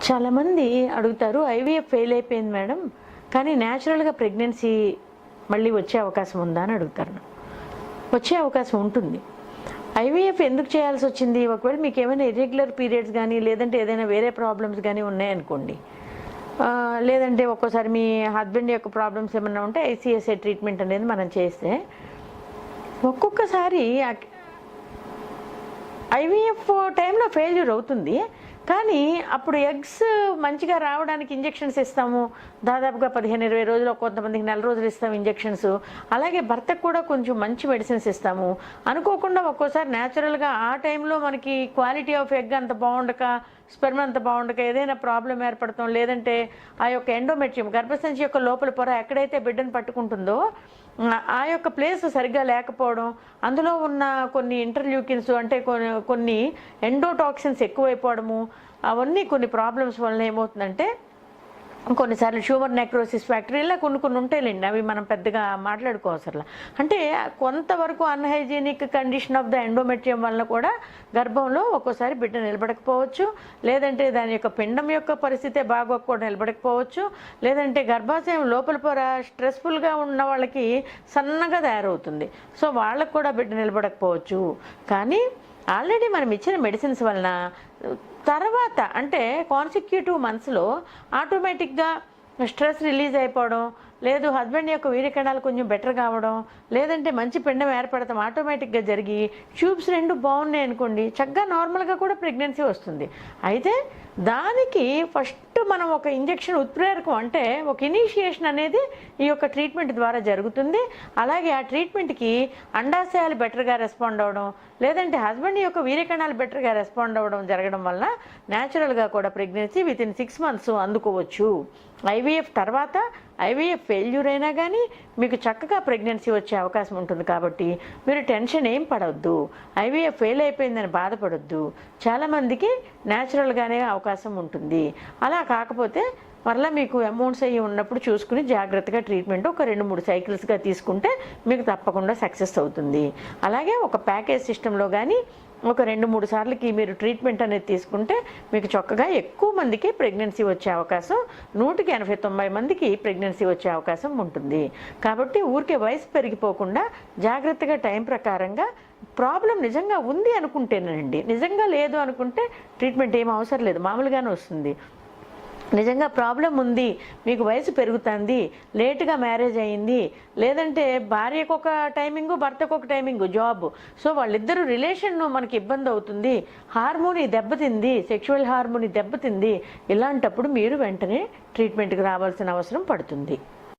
చాలామంది అడుగుతారు, IVF fail అయిపోయింది మేడం, కానీ న్యాచురల్గా ప్రెగ్నెన్సీ మళ్ళీ వచ్చే అవకాశం ఉందా అని అడుగుతారు. వచ్చే అవకాశం ఉంటుంది. ఐవీఎఫ్ ఎందుకు చేయాల్సి వచ్చింది? ఒకవేళ మీకు ఏమైనా ఇర్రెగ్యులర్ పీరియడ్స్ కానీ లేదంటే ఏదైనా వేరే ప్రాబ్లమ్స్ కానీ ఉన్నాయనుకోండి, లేదంటే ఒక్కోసారి మీ హస్బెండ్ యొక్క ప్రాబ్లమ్స్ ఏమైనా ఉంటే ఐసీఎస్ఏ ట్రీట్మెంట్ అనేది మనం చేస్తే ఒక్కొక్కసారి ఐవీఎఫ్ టైంలో ఫెయిల్యూర్ అవుతుంది. కానీ అప్పుడు ఎగ్స్ మంచిగా రావడానికి ఇంజెక్షన్స్ ఇస్తాము, దాదాపుగా 15-20 రోజులు, కొంతమందికి నెల రోజులు ఇస్తాము ఇంజెక్షన్స్. అలాగే భర్తకు కూడా కొంచెం మంచి మెడిసిన్స్ ఇస్తాము. అనుకోకుండా ఒక్కోసారి న్యాచురల్గా ఆ టైంలో మనకి క్వాలిటీ ఆఫ్ ఎగ్ అంత బాగుండక, స్పెర్మ్ అంత బాగుండక ఏదైనా ప్రాబ్లం ఏర్పడతాం, లేదంటే ఆ యొక్క ఎండోమెట్రియం గర్భసంచి యొక్క లోపల పొర ఎక్కడైతే బిడ్డను పట్టుకుంటుందో ఆ యొక్క ప్లేస్ సరిగ్గా లేకపోవడం, అందులో ఉన్న కొన్ని ఇంటర్ల్యూకిన్స్ అంటే కొన్ని ఎండోటాక్సిన్స్ ఎక్కువైపోవడము, అవన్నీ కొన్ని ప్రాబ్లమ్స్ వల్ల ఏమవుతుందంటే కొన్నిసార్లు ట్యూమర్ నెక్రోసిస్ ఫ్యాక్టరీ ఇలా కొన్ని ఉంటాయిలేండి. అవి మనం పెద్దగా మాట్లాడుకోవసరలా. అంటే కొంతవరకు unhygienic condition of the endometrium వల్ల కూడా గర్భంలో ఒక్కోసారి బిడ్డ నిలబడకపోవచ్చు, లేదంటే దాని యొక్క పిండం యొక్క పరిస్థితే బాగోకపోవడం నిలబడకపోవచ్చు, లేదంటే గర్భాశయం లోపల పొర స్ట్రెస్ఫుల్గా ఉన్న వాళ్ళకి సన్నగా తయారవుతుంది. సో వాళ్ళకు కూడా బిడ్డ నిలబడకపోవచ్చు. కానీ ఆల్రెడీ మనం ఇచ్చిన మెడిసిన్స్ వలన తర్వాత అంటే కాన్సిక్యూటివ్ మంత్స్లో ఆటోమేటిక్గా స్ట్రెస్ రిలీజ్ అయిపోవడం, లేదు హస్బెండ్ యొక్క వీర్యకణాలు కొంచెం బెటర్ కావడం, లేదంటే మంచి పిండం ఏర్పడతాం ఆటోమేటిక్గా జరిగి ట్యూబ్స్ 2 బాగున్నాయి అనుకోండి, చక్కగా నార్మల్గా కూడా ప్రెగ్నెన్సీ వస్తుంది. అయితే దానికి ఫస్ట్ మనం ఒక ఇంజెక్షన్ ఉత్ప్రేరకం అంటే ఒక ఇనీషియేషన్ అనేది ఈ యొక్క ట్రీట్మెంట్ ద్వారా జరుగుతుంది. అలాగే ఆ ట్రీట్మెంట్కి అండాశయాలు బెటర్గా రెస్పాండ్ అవ్వడం, లేదంటే హస్బెండ్ యొక్క వీర్యకణాలు బెటర్గా రెస్పాండ్ అవ్వడం జరగడం వల్ల న్యాచురల్గా కూడా ప్రెగ్నెన్సీ వితిన్ 6 months అందుకోవచ్చు. ఐవీఎఫ్ తర్వాత ఐవీఎఫ్ ఫెయిల్యూర్ అయినా కానీ మీకు చక్కగా ప్రెగ్నెన్సీ వచ్చే అవకాశం ఉంటుంది. కాబట్టి మీరు టెన్షన్ ఏం పడవద్దు, ఐవీఎఫ్ ఫెయిల్ అయిపోయిందని బాధపడొద్దు. చాలామందికి న్యాచురల్గానే అవకాశం ఉంటుంది. అలా కాకపోతే మరలా మీకు అమౌంట్స్ అయ్యి ఉన్నప్పుడు చూసుకుని జాగ్రత్తగా ట్రీట్మెంట్ ఒక 2-3 సైకిల్స్గా తీసుకుంటే మీకు తప్పకుండా సక్సెస్ అవుతుంది. అలాగే ఒక ప్యాకేజ్ సిస్టంలో కానీ ఒక 2-3 సార్లకి మీరు ట్రీట్మెంట్ అనేది తీసుకుంటే మీకు చక్కగా ఎక్కువ మందికి ప్రెగ్నెన్సీ వచ్చే అవకాశం, 100-89 మందికి ప్రెగ్నెన్సీ వచ్చే అవకాశం ఉంటుంది. కాబట్టి ఊరికే వయసు పెరిగిపోకుండా జాగ్రత్తగా టైం ప్రకారంగా ప్రాబ్లం నిజంగా ఉంది అనుకుంటేనండి, నిజంగా లేదు అనుకుంటే ట్రీట్మెంట్ ఏం అవసరం లేదు, మామూలుగానే వస్తుంది. నిజంగా ప్రాబ్లం ఉంది, మీకు వయసు పెరుగుతుంది, లేటుగా మ్యారేజ్ అయ్యింది, లేదంటే భార్యకు ఒక టైమింగు భర్తకు ఒక టైమింగు జాబ్, సో వాళ్ళిద్దరూ రిలేషన్ మనకి ఇబ్బంది అవుతుంది, హార్మోని దెబ్బతింది, సెక్షువల్ హార్మోని దెబ్బతింది, ఇలాంటప్పుడు మీరు వెంటనే ట్రీట్మెంట్కి రావాల్సిన అవసరం పడుతుంది.